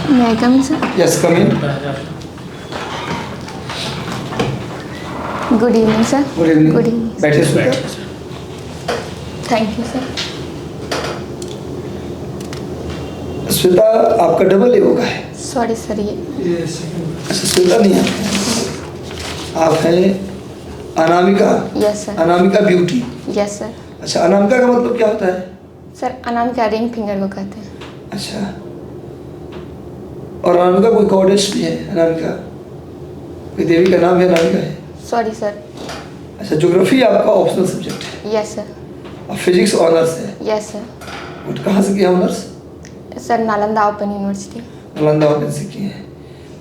May I come in, sir? Yes, come in. Good evening, sir. Good evening. Good evening. बैठिए sir. Thank you, sir. Shweta आपका double A होगा है. Sorry, sir. ये अच्छा श्वेता नहीं है. आप हैं Anamika. Yes, sir. Anamika beauty. Yes, sir. अच्छा अनामिका का मतलब क्या होता है? सर अनामिका रिंग फिंगर को कहते हैं. अच्छा. और अनामिका कोई गॉडेस भी है? अनामिका कोई देवी का नाम है? अनामिका है. Sorry, sir. अच्छा ज्योग्राफी आपका ऑप्शनल सब्जेक्ट है Yes, sir. और फिजिक्स ऑनर्स है. Yes, sir. और कहाँ से किया honours? Sir Nalanda open university. Nalanda open से किए हैं.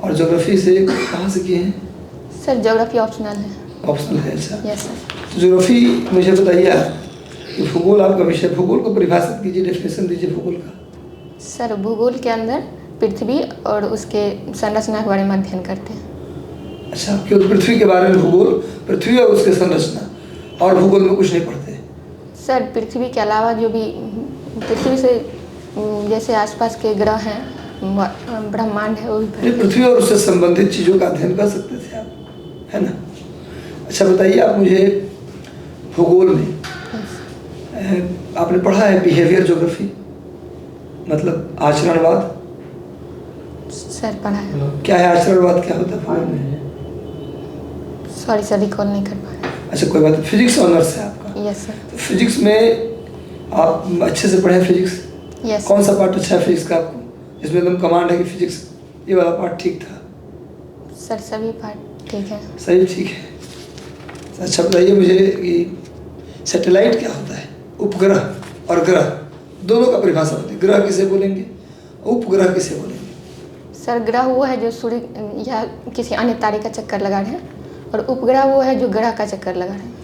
और ज्योग्राफी से कहाँ से किए हैं? सर ज्योग्राफी ऑप्शनल है. ऑप्शनल है. अच्छा. Yes, sir. तो ज्योग्राफी मुझे बताइए आप कि भूगोल आपका विषय. भूगोल को परिभाषित कीजिए, डेफिनेशन दीजिए भूगोल का. सर भूगोल के अंदर पृथ्वी और उसके संरचना के बारे में अध्ययन करते हैं. अच्छा केवल पृथ्वी के बारे में भूगोल, पृथ्वी और उसके संरचना, और भूगोल में कुछ नहीं पढ़ते? सर पृथ्वी के अलावा जो भी पृथ्वी से जैसे आसपास के ग्रह हैं, ब्रह्मांड है, वो भी पृथ्वी और उससे संबंधित चीज़ों का अध्ययन कर सकते थे आप, है ना? अच्छा बताइए आप मुझे भूगोल में आपने पढ़ा है बिहेवियर ज्योग्राफी, मतलब आचरणवाद? सर पढ़ा है. क्या है आचरणवाद, क्या होता है भूगोल में? सॉरी सर रिकॉल नहीं कर पा रहे. अच्छा कोई बात नहीं. फिजिक्स ऑनर्स है आपका? Yes sir. तो फिजिक्स में आप अच्छे से पढ़े फिजिक्स? यस. कौन सा पार्ट अच्छा है फिजिक्स का आपको, जिसमें एकदम कमांड है कि फिजिक्स ये वाला पार्ट ठीक था? सर सभी पार्ट ठीक है. सही ठीक है. अच्छा बताइए मुझे कि सैटेलाइट क्या होता है? उपग्रह और ग्रह दोनों का परिभाषा होती है. ग्रह किसे बोलेंगे, उपग्रह किसे बोलेंगे? सर ग्रह वो है जो सूर्य या किसी अन्य तारे का चक्कर लगा रहे हैं, और उपग्रह वो है जो ग्रह का चक्कर लगा रहे हैं.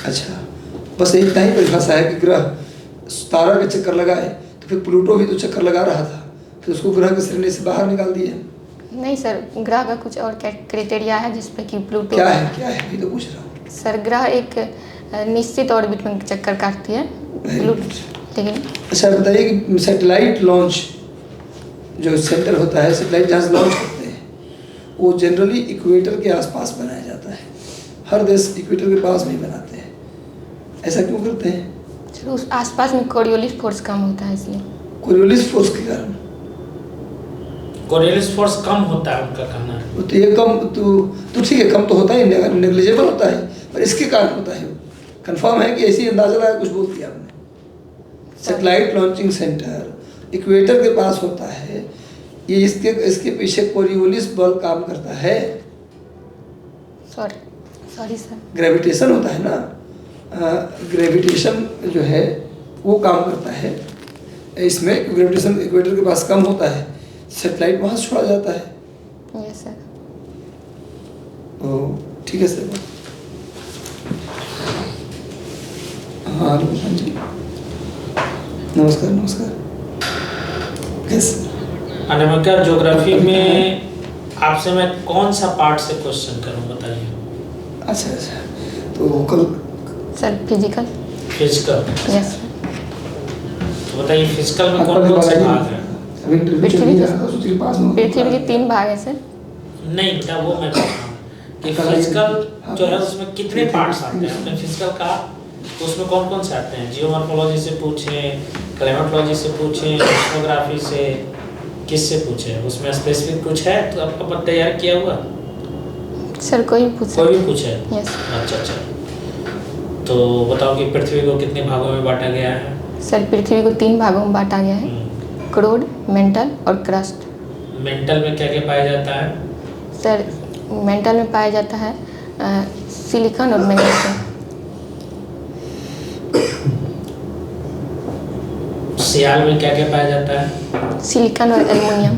अच्छा बस इतना ही परिभाषा है कि ग्रह तारा का चक्कर लगाए, तो फिर प्लूटो भी तो चक्कर लगा रहा था, फिर उसको ग्रह की श्रेणी से बाहर निकाल दिए? नहीं सर, ग्रह का कुछ और क्राइटेरिया है जिसपे कि प्लूटो. क्या है, क्या है ये तो पूछ रहा हूँ. सर ग्रह एक निश्चित ऑर्बिट में चक्कर काटती है लेकिन. अच्छा बताइए कि सैटेलाइट लॉन्च जो सेंटर होता है, सैटेलाइट जहाँ से लॉन्च करते हैं, वो जनरली इक्वेटर के आसपास बनाया जाता है. हर देश इक्वेटर के पास नहीं बनाते हैं. ऐसा क्यों करते हैं? सर उस आसपास में कोरियोलिस फोर्स कम होता है इसलिए. कोरियोलिस फोर्स के कारण? कोरियोलिस फोर्स कम होता है उनका कहना है. तो ये कम तो ठीक है, कम तो होता ही, नेग्लिजिबल होता है, पर इसके कारण होता है. कंफर्म है कि ऐसी अंदाजा लगा कुछ बोल दिया आपने? सैटेलाइट लॉन्चिंग सेंटर इक्वेटर के पास होता है, ये इसके पीछे कोरियोलिस बल काम करता है. Sorry sir. ग्रेविटेशन होता है ना, ग्रेविटेशन जो है वो काम करता है इसमें. ग्रेविटेशन इक्वेटर के पास कम होता है, सैटेलाइट वहाँ से छोड़ा जाता है. Yes sir. तो ठीक है सर. हाँ जी नमस्कार. नमस्कार. कैसे? अनामिका ज्योग्राफी में आपसे मैं कौन सा पार्ट से क्वेश्चन करूं बताइए. अच्छा अच्छा तो कल सर फिजिकल. फिजिकल. यस. तो बताइए फिजिकल में कौन कौन से भाग हैं? पृथ्वी के 3 भाग हैं सर. नहीं बेटा वो मैं कह रहा हूँ कि फिजिकल जो है उसमें कितने पार्ट्स आते हैं. अपने फिजिकल का तो उसमें कौन कौन से आते हैं? जियोमॉर्फोलॉजी से पूछें, क्लाइमेटोलॉजी से पूछें, ओशनोग्राफी से, किससे पूछें? उसमें स्पेसिफिक कुछ है तो आपका तैयार किया हुआ? सर कोई भी पूछ. कोई भी पूछे? यस. अच्छा. तो बताओ कि पृथ्वी को कितने भागों में बांटा गया है? सर पृथ्वी को 3 भागों में बांटा गया है, क्रोड, मेंटल और क्रस्ट. मेंटल में क्या क्या पाया जाता है? सर मेंटल में पाया जाता है सिलिकॉन और मैग्नीशियम. सियाल में क्या क्या पाया जाता है? सिलिकॉन और एल्युमिनियम.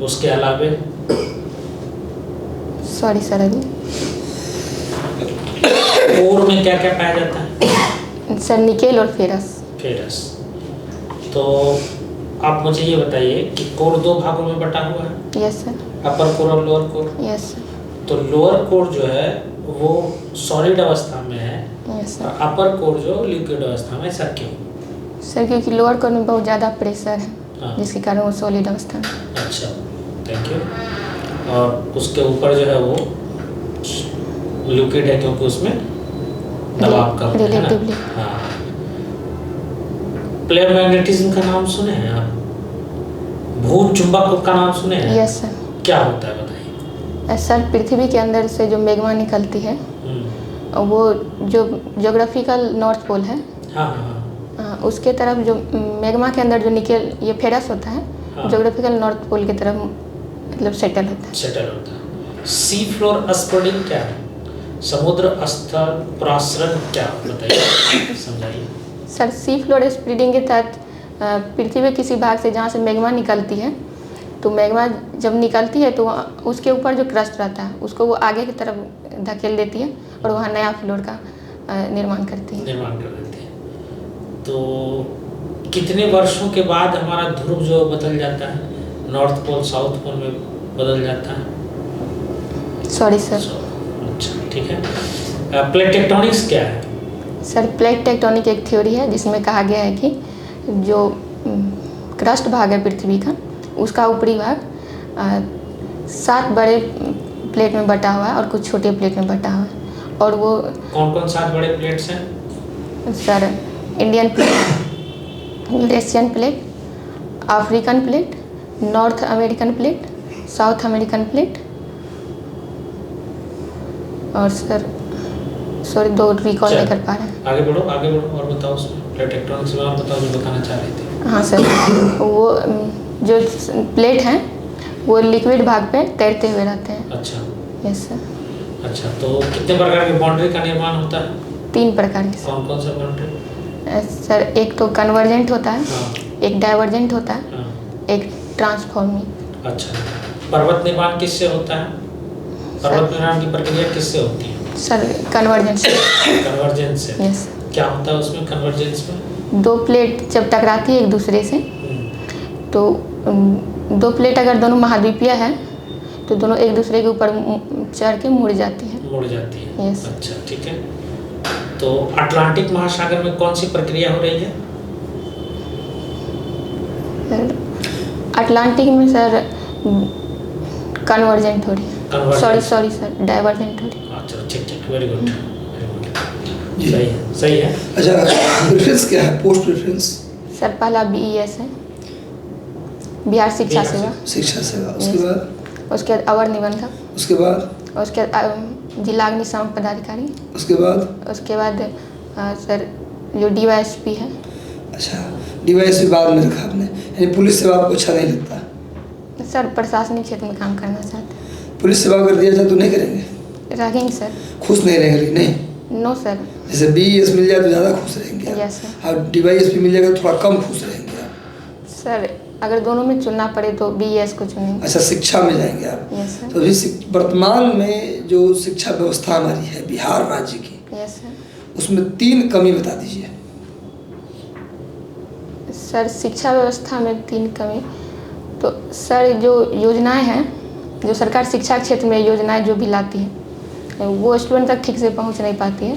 उसके अलावे? सॉरी सर अभी. कोर में क्या क्या पाया जाता है? सर निकेल और फेरस. तो आप मुझे ये बताइए कि कोर 2 भागों में बटा हुआ है? Yes sir. अपर कोर और लोअर कोर. Yes sir. तो लोअर कोर जो है वो सॉलिड अवस्था में है. Yes sir. और अपर कोर जो लिक्विड अवस्था में. ऐसा क्यों? सर क्योंकि लोअर कोर में बहुत ज़्यादा प्रेशर है, हाँ. जिसके कारण वो सॉलिड अवस्था में. अच्छा थैंक यू। और उसके ऊपर जो है वो लिक्विड है क्योंकि उसमें दबाव कम है ना। रिलेटिवली। हाँ। प्लेन मैग्नेटिज्म का नाम सुने हैं आप? भूत चुंबक का नाम सुने हैं? Yes sir. क्या होता है बताइए। सर पृथ्वी के अंदर से जो मैग्मा निकलती है वो जो ज्योग्राफिकल नॉर्थ पोल है, हाँ हाँ उसके तरफ जो मैग्मा के अंदर जो निकल ये फेरस होता है, हाँ। ज्योग्राफिकल नॉर्थ पोल की तरफ मतलब सेटल होता है। सेटल होता है। सी फ्लोर स्प्रेडिंग क्या है? समुद्र स्तर प्रसरण क्या, बताइए समझाइए। सर सी फ्लोर स्प्रेडिंग के तहत पृथ्वी के किसी भाग से जहाँ से मैग्मा निकलती है, तो मैग्मा जब निकलती है तो उसके ऊपर जो क्रस्ट रहता है उसको वो आगे की तरफ धकेल देती है और वहाँ नया फ्लोर का निर्माण करती है। निर्माण कर देती है। तो कितने वर्षों के बाद हमारा ध्रुव जो बदल जाता है, नॉर्थ पोल साउथ पोल में बदल जाता है? Sorry sir. अच्छा ठीक है। प्लेट टेक्टोनिक्स क्या है? सर प्लेट टेक्टोनिक एक थ्योरी है जिसमें कहा गया है कि जो क्रस्ट भाग है पृथ्वी का, उसका ऊपरी भाग 7 बड़े प्लेट में बटा हुआ है और कुछ छोटे प्लेट में बटा हुआ है। और वो कौन कौन 7 बड़े प्लेट्स हैं? Sir Indian plate, Eurasian plate, African plate, north American plate, south American plate और सर सॉरी 2 रिकॉल नहीं कर पा रहे हैं। आगे बढ़ो और बताओ उसमें प्लेट टेक्टोनिक्स में और बताओ जो बताना चाह रहे थे। हाँ सर, वो जो प्लेट हैं वो लिक्विड भाग पे तैरते हुए रहते हैं। अच्छा यस सर। अच्छा, तो कितने प्रकार की बाउंड्री का निर्माण होता है? 3 प्रकार के सर। कौन कौन सा बाउंड्री? सर एक तो कन्वर्जेंट होता है, हाँ। एक डाइवर्जेंट होता है, हाँ। एक ट्रांसफॉर्मिंग। अच्छा, पर्वत निर्माण किससे होता है? पर्वत निर्माण की प्रक्रिया किससे होती है? Sir convergence. कन्वर्जेंस से। यस। क्या होता है उसमें कन्वर्जेंस में? 2 प्लेट जब टकराती है एक दूसरे से, तो 2 प्लेट अगर दोनों महाद्वीपीय है तो दोनों एक दूसरे के ऊपर चढ़ के मुड़ जाती है। मुड़ जाती है। यस। अच्छा ठीक है। तो अटलांटिक महासागर में कौन सी प्रक्रिया हो रही है? अटलांटिक में सर कन्वर्जेंट हो रही है। Convergent। सॉरी सर, डाइवर्जेंट हो रही है। अच्छा ठीक, वेरी गुड। सही है। अच्छा, प्रेफरेंस क्या है? Post preference? सर पहला BES है, बिहार शिक्षा सेवा। शिक्षा सेवा। उसके बाद? उसके बाद अवर निबंधक। उसके बाद? उसके बाद जिला अग्निशामक पदाधिकारी। उसके बाद? उसके बाद सर जो DYSP है। अच्छा, DYSP बाद में रखा आपने, यानी पुलिस सेवा आपको अच्छा नहीं लगता? सर प्रशासनिक क्षेत्र में काम करना चाहते हैं। पुलिस सेवा कर दिया जाए तो नहीं करेंगे? रखेंगे सर। खुश नहीं रहेंगे? नहीं, नो सर। जैसे BES मिल जाए तो ज़्यादा खुश रहेंगे यस सर। और DYSP मिल जाएगा तो थोड़ा कम खुश रहेंगे आप? सर अगर दोनों में चुनना पड़े तो BES को चुनेंगे। अच्छा, शिक्षा में जाएंगे आप? Yes sir. तो अभी वर्तमान में जो शिक्षा व्यवस्था हमारी है बिहार राज्य की, यस सर। उसमें 3 कमी बता दीजिए। सर शिक्षा व्यवस्था में 3 कमी, तो सर जो योजनाएं हैं, जो सरकार शिक्षा क्षेत्र में योजनाएं जो भी लाती है वो स्टूडेंट तक ठीक से पहुंच नहीं पाती है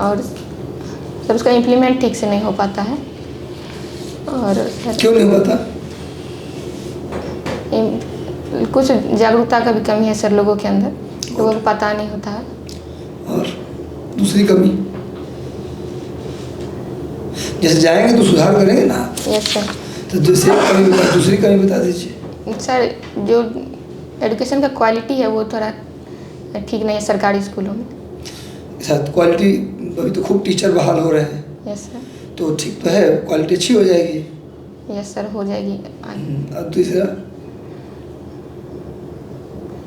और सर उसका इम्प्लीमेंट ठीक से नहीं हो पाता है। और सर क्यों नहीं होता? कुछ जागरूकता का भी कमी है सर लोगों के अंदर, लोगों को पता नहीं होता है। और दूसरी कमी? जैसे जाएंगे तो सुधार करेंगे ना? Yes sir. तो दूसरी कमी बता दीजिए। सर जो एजुकेशन का क्वालिटी है वो थोड़ा ठीक नहीं है सरकारी स्कूलों में। साथ क्वालिटी, अभी तो खूब टीचर बहाल हो रहे हैं। Yes sir. तो ठीक तो है, क्वालिटी अच्छी हो जाएगी। यस सर, हो जाएगी। और तीसरा?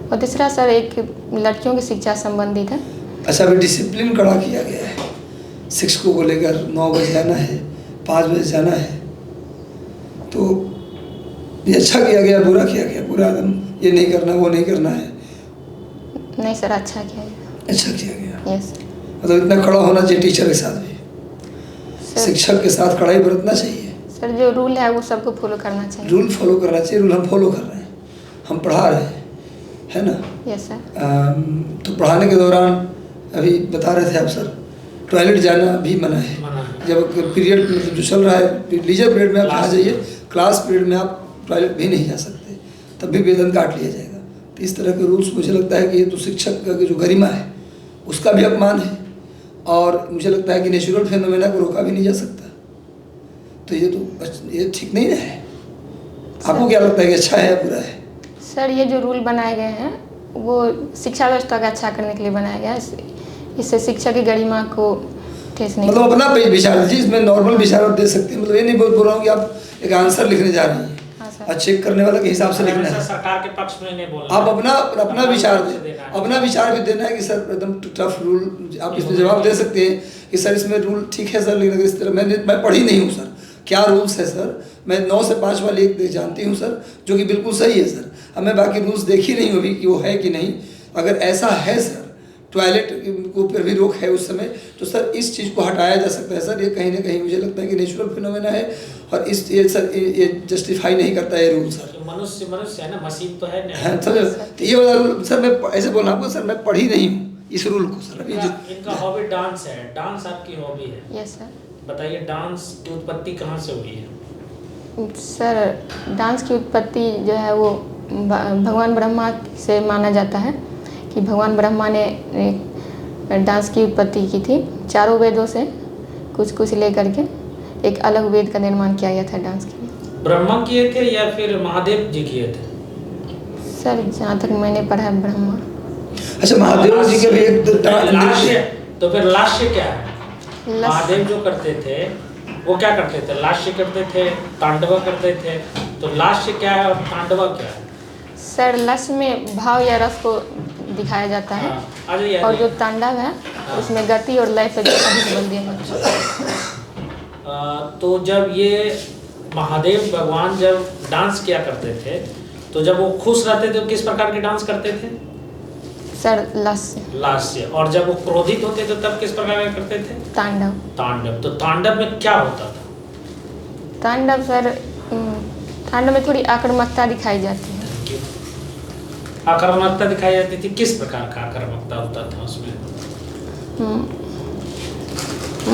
और तीसरा सर एक लड़कियों की शिक्षा संबंधित है। अच्छा, अभी डिसिप्लिन कड़ा किया गया है, शिक्षकों को लेकर 9 बजे जाना है, 5 बजे जाना है, तो ये अच्छा किया गया, बुरा किया गया? पूरा एकदम ये नहीं करना, वो नहीं करना है? नहीं सर, अच्छा किया गया। अच्छा किया गया। यस मतलब इतना कड़ा होना चाहिए टीचर के साथ भी, सर। शिक्षक के साथ कड़ाई बरतना चाहिए। सर जो रूल है वो सबको फॉलो करना चाहिए। रूल फॉलो करना चाहिए। रूल हम फॉलो कर रहे हैं, हम पढ़ा रहे हैं, है ना? Yes sir. तो पढ़ाने के दौरान अभी बता रहे थे आप सर, टॉयलेट जाना भी मना है। जब पीरियड मतलब जो चल रहा है, लीजर पीरियड में आप आ जाइए, क्लास पीरियड में आप टॉयलेट भी नहीं जा सकते। तब भी वेतन काट लिया जाएगा। तो इस तरह के रूल्स मुझे लगता है कि ये तो शिक्षक की जो गरिमा है उसका भी अपमान है, और मुझे लगता है कि नेचुरल फिनोमेना को रोका भी नहीं जा सकता। तो ये ठीक नहीं है। आपको क्या लगता है कि अच्छा है या बुरा है? सर ये जो रूल बनाए गए हैं वो शिक्षा व्यवस्था का अच्छा करने के लिए बनाया गया है। इससे शिक्षा की गरिमा को ठेस नहीं, मतलब अपना विचार दीजिए, इसमें नॉर्मल विचार आप दे सकते हैं। मतलब ये नहीं बोल रहा हूँ कि आप एक आंसर लिखने जा रही हैं, हाँ सर, और चेक करने वाला के हिसाब से लिखना है। सरकार के पक्ष में नहीं बोलना, आप अपना विचार दें, अपना विचार भी देना है कि सर एकदम टफ रूल। आप इसमें जवाब दे सकते हैं कि सर इसमें रूल ठीक है सर, लेकिन इस तरह मैं पढ़ी नहीं हूँ सर, क्या रूल्स है सर? मैं 9 से 5 वाली एक जानती हूँ सर, जो कि बिल्कुल सही है सर। अब मैं बाकी रूल्स देखी नहीं अभी कि वो है कि नहीं। अगर ऐसा है सर, टॉयलेट को पर भी रोक है उस समय, तो सर इस चीज़ को हटाया जा सकता है सर। ये कहीं ना कहीं मुझे लगता है कि नेचुरल फिनोमेना है, और ये जस्टिफाई नहीं करता है रूल सर। मनुष्य है ना, मशीन तो है नहीं। हाँ सर, तो ये वाला रूल सर, मैं ऐसे बोल रहा हूँ सर, मैं पढ़ी नहीं हूँ इस रूल को सर। अभी इनका हॉबी डांस है, डांस आपकी हॉबी है? Yes sir. बताइए डांस की उत्पत्ति कहाँ से हुई है? सर डांस की उत्पत्ति जो है वो भगवान ब्रह्मा से माना जाता है कि भगवान ब्रह्मा ने डांस की उत्पत्ति की थी। चारों वेदों से कुछ लेकर के एक अलग वेद का निर्माण किया गया था डांस के लिए। ब्रह्मा किए थे या फिर महादेव जी किए थे? सर जहाँ तक मैंने पढ़ा है ब्रह्मा। अच्छा, महादेव जी के भी एक लास्य, तो फिर लास्य क्या है? लस- महादेव जो करते थे वो क्या करते थे? लास्य करते थे, तांडवा करते थे। तो लास्य क्या है और तांडवा क्या है? सर लस में भाव या रस को दिखाया जाता है, आ जाइए, आ और जो जाइए। तांडव है उसमें गति और लय पे अधिक बल दिया जाता है। तो जब ये महादेव भगवान जब डांस किया करते थे, तो जब वो खुश रहते थे तो किस प्रकार के डांस करते थे? सर लस लास्य। और जब वो क्रोधित होते थे तब किस प्रकार के करते थे? तांडव। तांडव। तो तांडव में क्या होता था? तांडव सर, तांडव में थोड़ी आक्रामकता दिखाई जाती है। आक्रामकता दिखाई जाती थी? किस प्रकार का आक्रामकता होता था उसमें?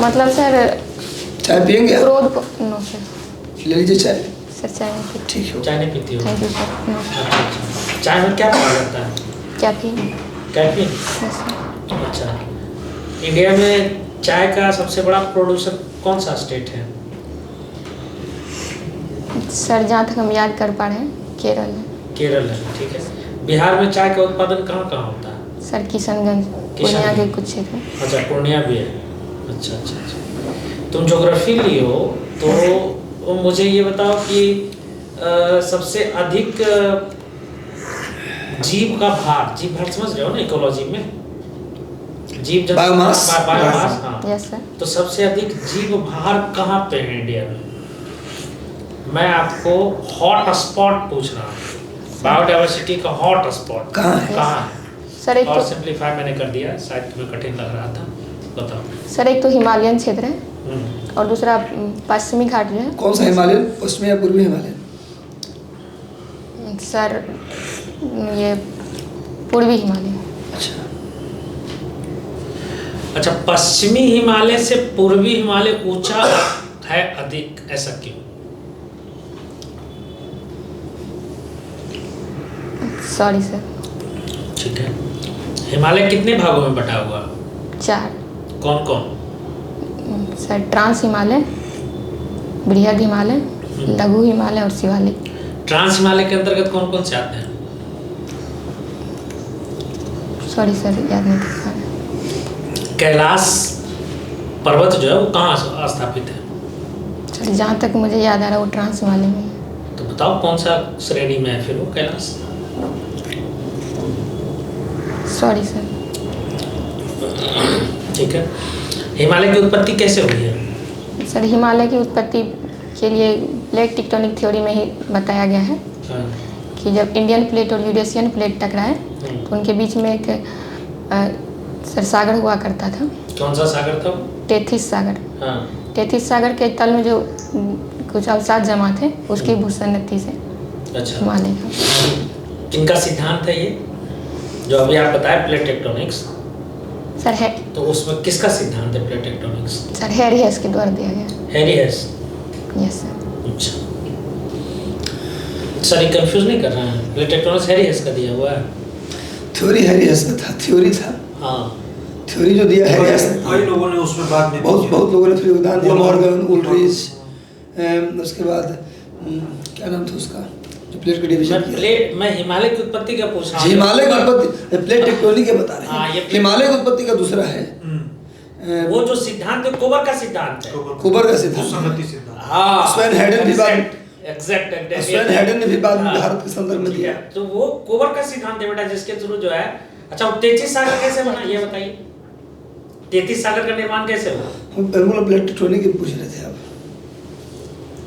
मतलब सर चाय पियेंगे आप? क्रोध को नो सर। ले लीजिए चाय। सर चाय नहीं पीती। ठीक है। चाय नहीं पीती हो? Thank you sir. नो अच्छा। चाय में क्या पाया जाता है? कैफीन। कैफीन? Yes sir. अच्छा। इंडिया में चाय का सबसे बड़ा प्रोड्यूसर कौन सा स्टेट है? सर जहाँ तक हम याद कर पा रहे हैं केरल है। केरल है, ठीक है। बिहार में चाय का उत्पादन कहाँ कहाँ होता है? सर किशनगंज, पूर्णिया के कुछ क्षेत्र में। अच्छा, पूर्णिया भी है। अच्छा अच्छा अच्छा। तुम ज्योग्राफी लिए हो तो मुझे ये बताओ कि सबसे अधिक जीव भार समझ रहे हो ना इकोलॉजी में? जीव जब बायोमास। बायोमास, हाँ। Yes sir. तो सबसे अधिक जीव भार कहाँ पे है इंडिया में? मैं आपको हॉट स्पॉट पूछ रहा हूँ, बायोडाइवर्सिटी का हॉट स्पॉट कहाँ है? कहाँ है? सर एक और तो सिंप्लीफाई मैंने कर दिया, शायद तुम्हें कठिन लग रहा था। बताओ। सर एक तो हिमालयन क्षेत्र है, और दूसरा पश्चिमी घाट जो है। कौन सा हिमालयन, पश्चिमी या पूर्वी हिमालयन? सर ये पूर्वी हिमालय। अच्छा। अच्छा, पश्चिमी हिमालय से पूर्वी हिमालय ऊंचा है अधिक, ऐसा क्यों? Sorry sir. ठीक है। हिमालय कितने भागों में बटा हुआ? 4। कौन कौन? सर ट्रांस हिमालय, बृहद हिमालय, लघु हिमालय और शिवालिक। ट्रांस हिमालय के अंतर्गत कौन कौन से आते हैं? सॉरी सर याद नहीं कर पा रहा। कैलाश पर्वत जो है वो कहाँ स्थापित है? सर जहाँ तक मुझे याद आ रहा है वो ट्रांस हिमालय में है। तो बताओ कौन सा श्रेणी में है फिर वो कैलाश? Sorry sir. ठीक है। हिमालय की उत्पत्ति कैसे हुई है? सर हिमालय की उत्पत्ति के लिए प्लेट टेक्टोनिक थ्योरी में ही बताया गया है हाँ। कि जब इंडियन प्लेट और यूरेशियन प्लेट टकराए तो उनके बीच में एक सर सागर हुआ करता था। कौन सा सागर था? टेथिस सागर। हाँ। टेथिस सागर के तल में जो कुछ अवसाद जमा थे उसकी भूसन्नति से अच्छा। हिमालय का। किनका सिद्धांत है ये जो अभी आप बताए प्लेट टेक्टोनिक्स? सर है, तो उसमें किसका सिद्धांत है प्लेट टेक्टोनिक्स? सर हैरी हेस के द्वारा दिया गया। हैरी हेस। Yes sir. अच्छा। सर ये कंफ्यूज नहीं कर रहे हैं, प्लेट टेक्टोनिक्स हैरी हेस का दिया हुआ है। थ्योरी हैरी हेस का था, थ्योरी था। हाँ थ्योरी जो दिया हैरी हेस ने, कई लोगों ने उसमें बाद में बहुत लोगों ने फिर योगदान दिया, मॉर्गन, उल्ड्रिच, उसके बाद क्या नाम था उसका जो प्लेट का डिवीजन किया। मैं हिमालय की उत्पत्ति का पूछ रहा हूँ। हिमालय की उत्पत्ति प्लेट टेक्टोनिक के बता हाँ, रहे ये हैं। हिमालय की उत्पत्ति का दूसरा है वो जो सिद्धांत है कोबर का सिद्धांत है। कुबर का सिद्धांत। संगति सिद्धांत। हाँ स्वेन हेडन भी बाद एग्जैक्ट स्वेन हेडन ने भी बाद में भारत के संदर्भ में दिया। तो वो कोबर का सिद्धांत है बेटा, जिसके थ्रू जो है। अच्छा वो 33 सागर कैसे बना ये बताइए, 33 सागर का निर्माण कैसे हुआ? हम बिल्कुल प्लेट टेक्टोनिक की पूछ रहे थे आप।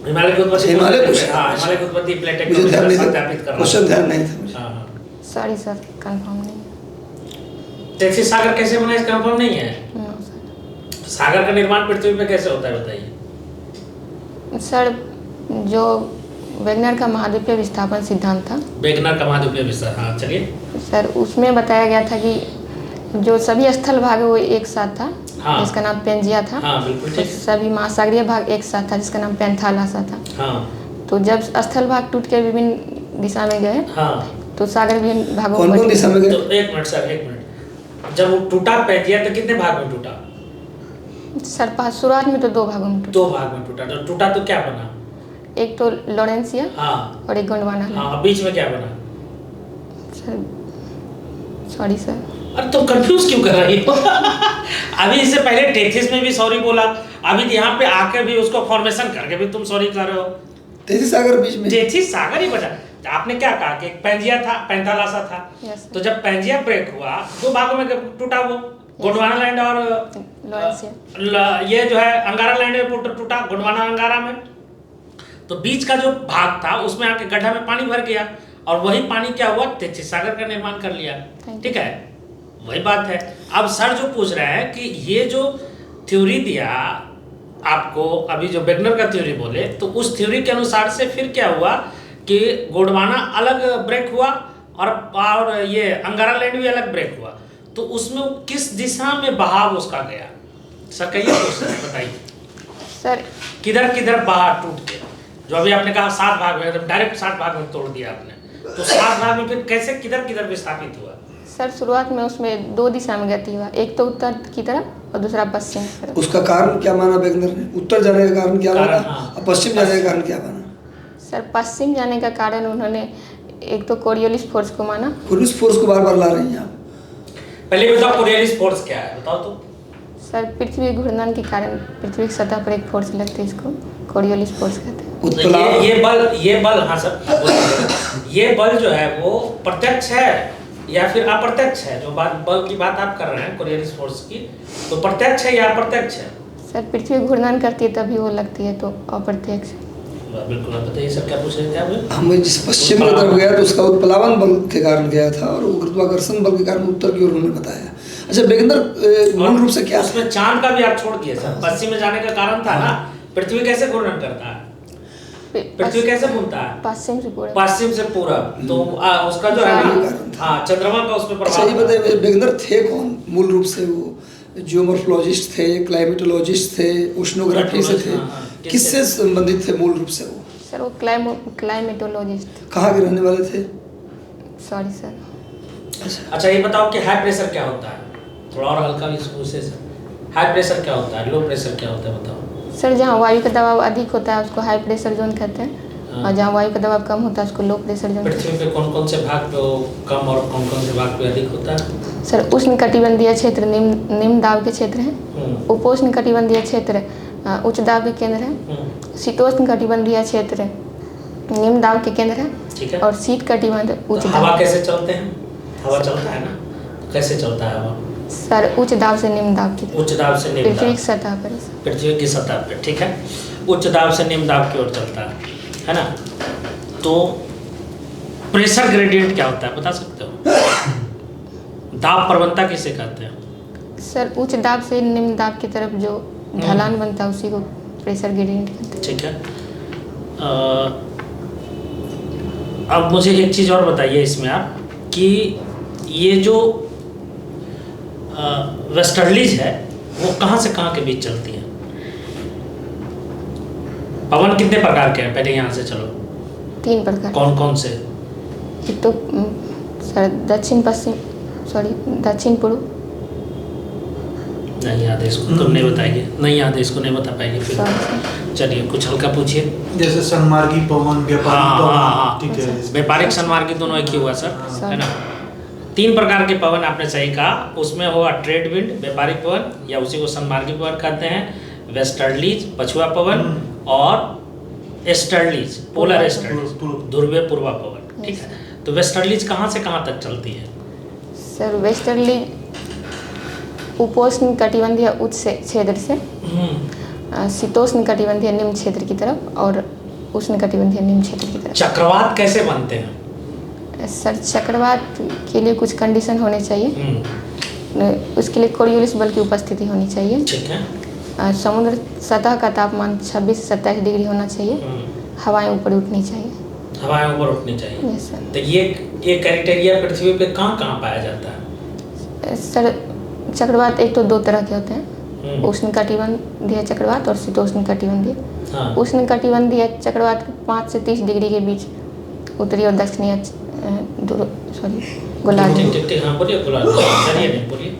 हिमालय की उत्पत्ति, हिमालय पूछ हाँ हिमालय की उत्पत्ति प्लेट मुझे टेक्टोनिक ध्यान से नहीं सत्यापित था, कर क्वेश्चन ध्यान नहीं था मुझे। हाँ सॉरी सर, कंफर्म नहीं 33 सागर कैसे बना इसका कंफर्म नहीं है। No sir. सागर का निर्माण पृथ्वी पे कैसे होता है बताइए। सर जो वेगनर का महाद्वीपीय विस्थापन सिद्धांत था, वेगनर का महाद्वीपीय विस्तार, हाँ चलिए। सर उसमें बताया गया था कि जो सभी स्थल भाग है वो एक साथ था, हाँ। जिसका नाम पेंजिया था। हाँ बिल्कुल तो ठीक। सभी महासागरीय भाग एक साथ था, जिसका नाम पेंथालासा था। हाँ तो जब स्थल भाग टूट के विभिन्न दिशा में गए हाँ तो सागर विभिन्न भागों कौन कौन दिशा में गए? तो एक मिनट सर, एक मिनट। जब वो टूटा पेंजिया तो कितने भाग में टूटा? सर पास शुरुआत में तो 2 भागों में टूटा। 2 भाग में टूटा। तो टूटा तो क्या बना? एक तो लॉरेंसिया हाँ और एक गोंडवाना। हाँ, बीच में क्या बना? Sir sorry sir. अरे तुम कंफ्यूज क्यों कर रही हो? अभी इससे पहले 33 में भी सॉरी बोला, अभी यहाँ पे आके भी उसको फॉर्मेशन करके भी तुम सॉरी कर रहे हो। 33 सागर बीच में 33 सागर ही बचा। आपने क्या कहा कि एक पेंजिया था, पेंथालासा था। Yes, sir. तो जब पेंजिया ब्रेक हुआ 2 भागों में टूटा वो, गोंडवाना लैंड और लॉरेंसिया। ये जो है अंगारा लैंड में टूटा, गोंडवाना अंगारा में। तो बीच का जो भाग था उसमें आके गड्ढा में पानी भर गया और वही पानी क्या हुआ, 33 सागर का निर्माण कर लिया। ठीक है, वही बात है। अब सर जो पूछ रहे हैं कि ये जो थ्योरी दिया आपको, अभी जो वेगनर का थ्योरी बोले, तो उस थ्योरी के अनुसार से फिर क्या हुआ कि गोंडवाना अलग ब्रेक हुआ और ये अंगारा लैंड भी अलग ब्रेक हुआ। तो उसमें किस दिशा में बहाव उसका गया? सर कहिए क्वेश्चन बताइए। सर किधर किधर बहा टूट के, जो अभी आपने कहा 7 भाग में, एकदम डायरेक्ट 7 भाग में तोड़ दिया आपने, तो 7 भाग में फिर कैसे किधर किधर विस्थापित हुआ? सर शुरुआत में उसमें 2 दिशा में गति हुआ, एक तो उत्तर की तरफ और दूसरा पश्चिम की तरफ। उसका कारण क्या माना वेगनर ने? उत्तर जाने का कारण क्या माना हाँ। और पश्चिम जाने का कारण क्या माना? सर पश्चिम जाने का कारण उन्होंने एक तो कोरियोलिस फोर्स को माना। पुलिस फोर्स को बार बार ला रही हैं आप। पहले बताओ कोरियोलिस फोर्स क्या है, बताओ तो। सर पृथ्वी घूर्णन के कारण पृथ्वी की सतह पर एक फोर्स लगती है, इसको कोरियोलिस फोर्स कहते हैं। उत्तराव ये बल हाँ सर, ये बल जो है वो प्रत्यक्ष है या फिर अप्रत्यक्ष है? जो बल की बात आप कर रहे हैं कोरियोलिस फोर्स की, तो प्रत्यक्ष है या अप्रत्यक्ष है? सर पृथ्वी घूर्णन करती है तभी वो लगती है, तो अप्रत्यक्ष। बिल्कुल, आप बताइए सर क्या पूछ रहे थे आप? हम जिस पश्चिम की तरफ गया तो उसका उत्प्लावन बल के कारण गया था और गुरुत्वाकर्षण बल के कारण उत्तर की ओर उन्होंने बताया। अच्छा वेगनर मूल रूप से क्या? उसमें चांद का भी आप छोड़ दिए सर, पश्चिम में जाने का कारण था ना, पृथ्वी कैसे घूर्णन करता है, पृथ्वी कैसे घूमता है? पश्चिम से पूरब। पश्चिम से पूरब। तो उसका जो है ना, हाँ चंद्रमा का उसमें अच्छा ये प्रभाव। बताइए वेगनर थे कौन मूल रूप से? वो जियोमॉर्फोलॉजिस्ट थे, क्लाइमेटोलॉजिस्ट थे, उष्णोग्राफी से थे, किससे संबंधित थे मूल रूप से वो? सर वो क्लाइमेटोलॉजिस्ट। कहाँ के रहने वाले थे? Sorry sir. अच्छा ये बताओ कि हाई प्रेशर क्या होता है? थोड़ा और हल्का इससे हाई प्रेशर क्या होता है, लो प्रेशर क्या होता है बताओ। सर जहाँ वायु का दबाव अधिक होता है उसको हाई प्रेशर जोन कहते हैं, और जहाँ वायु का दबाव कम होता है उसको लो प्रेशर जोन। पृथ्वी पे कौन कौन से भाग पे वो कम और कौन कौन से भाग पे अधिक होता है? सर उष्ण कटिबंधीय क्षेत्र निम्न दाब के क्षेत्र हैं, उपोष्ण कटिबंधीय क्षेत्र उच्च दाब के केंद्र है, शीतोष्ण कटिबंधीय क्षेत्र निम्न दाब के केंद्र है, ठीक है। और शीत कटिबंध उच्च हवा दाब। कैसे चलते हैं? हवा चलता है ना, तो कैसे चलता है हवा? सर उच्च दाब से निम्न दाब की तरफ, उच्च दाब से निम्न पृथ्वी दाब, की सतह पर। पृथ्वी की सतह पे, ठीक है। उच्च दाब से निम्न दाब की ओर चलता है ना। तो प्रेशर ग्रेडियंट क्या होता है बता सकते हो? दाब प्रवणता किसे कहते हैं? सर उच्च दाब से निम्न दाब की तरफ जो ढलान बनता है उसी को प्रेशर ग्रेडियंट कहते हैं। ठीक है। अब मुझे एक चीज़ और बताइए इसमें आप कि ये जो वेस्टर्लीज है वो कहाँ से कहाँ के बीच चलती है? पवन कितने प्रकार के हैं? पहले यहाँ से चलो। 3 प्रकार। कौन कौन से? एक तो सर दक्षिण पूर्व। नहीं याद है इसको, तुम नहीं बताएंगे, नहीं याद है इसको, नहीं बता पाएंगे फिर। Sorry sir. चलिए कुछ हल्का पूछिए। जैसे सन्मार्गी पवन, व्यापारिक पवन, ठीक है। व्यापारिक सन्मार्गी दोनों एक ही हुआ सर, हाँ। है ना। 3 प्रकार के पवन आपने सही कहा, उसमें हुआ ट्रेड विंड व्यापारिक पवन, या उसी को सन्मार्गी पवन कहते हैं, वेस्टर्लीज पछुआ पवन, और एस्टर्लीज पोलर एस्टर्लीज ध्रुवीय पूर्वा पवन, ठीक है। तो वेस्टर्लीज कहाँ से कहाँ तक चलती है? सर वेस्टर्ली उपोष्ण कटिबंधीय उच्च क्षेत्र से शीतोष्ण कटिबंधीय निम्न क्षेत्र की तरफ और उष्ण कटिबंधीय निम्न क्षेत्र की तरफ। चक्रवात कैसे बनते हैं? सर चक्रवात के लिए कुछ कंडीशन होने चाहिए। उसके लिए कोरियोलिस बल की उपस्थिति होनी चाहिए। ठीक है। समुद्र सतह का तापमान 26 से 27 डिग्री होना चाहिए। हवाएं ऊपर उठनी चाहिए। हवाएं ऊपर उठनी चाहिए। Yes sir. तो ये क्राइटेरिया पृथ्वी पे कहाँ कहाँ पाया जाता है? सर चक्रवात एक तो 2 तरह के होते हैं, उष्ण कटिबंधीय चक्रवात और शीतोष्ण कटिबंधीय। हाँ। उष्ण कटिबंधीय चक्रवात 5 से 30 डिग्री के बीच उत्तरी और दक्षिणी गोलार्ध। ठीक, हाँ बोलिए, गोलार्ध चलिए, नहीं बोलिए।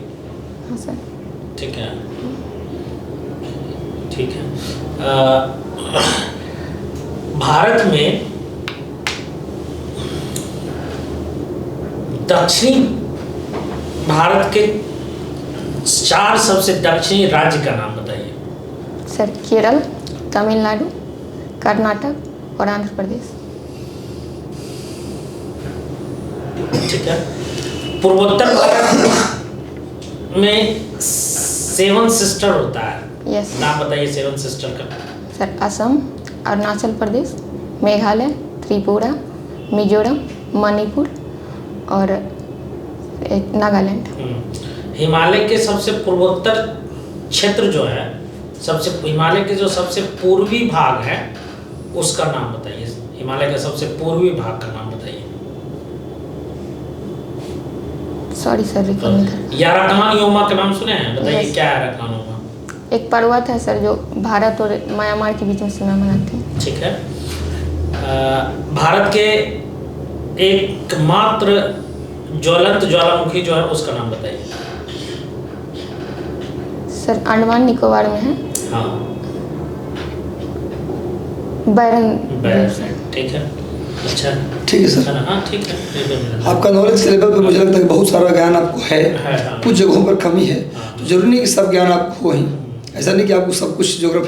हाँ सर। ठीक है, ठीक है। भारत में दक्षिणी भारत के 4 सबसे दक्षिणी राज्य का नाम बताइए। सर केरल, तमिलनाडु, कर्नाटक और आंध्र प्रदेश। ठीक है। पूर्वोत्तर भारत में 7 सिस्टर होता है, यस। नाम बताइए 7 सिस्टर का। सर असम, अरुणाचल प्रदेश, मेघालय, त्रिपुरा, मिजोरम, मणिपुर और नागालैंड। हिमालय के सबसे पूर्वोत्तर क्षेत्र जो है, हिमालय के जो सबसे पूर्वी भाग है उसका नाम बताइए। हिमालय का सबसे पूर्वी भाग का नाम बताइए। सॉरी सर, रिकॉल नहीं कर। याराकान योमा का नाम सुने हैं? बताइए Yes. क्या है याराकान योमा? एक पर्वत है सर जो भारत और म्यांमार के बीच में सीमा बनाते हैं। ठीक है। भारत के एकमात्र ज्वलंत ज्वालामुखी जो है उसका नाम बताइए। सर अंडमान निकोबार में है। हाँ, बैरन। ठीक है। अच्छा, ठीक है सर। है ना? हाँ ठीक है, बिल्कुल मिला। आपका नॉलेज के लेवल पे मुझे लगता है कि बहुत सारा ज्ञान आपको है, हाँ। कुछ जगहों पर कमी है, हाँ। तो जरूरी नहीं कि सब ज्ञान आपको हो ही। ऐसा नहीं कि आपको सब कुछ ज्योग्राफी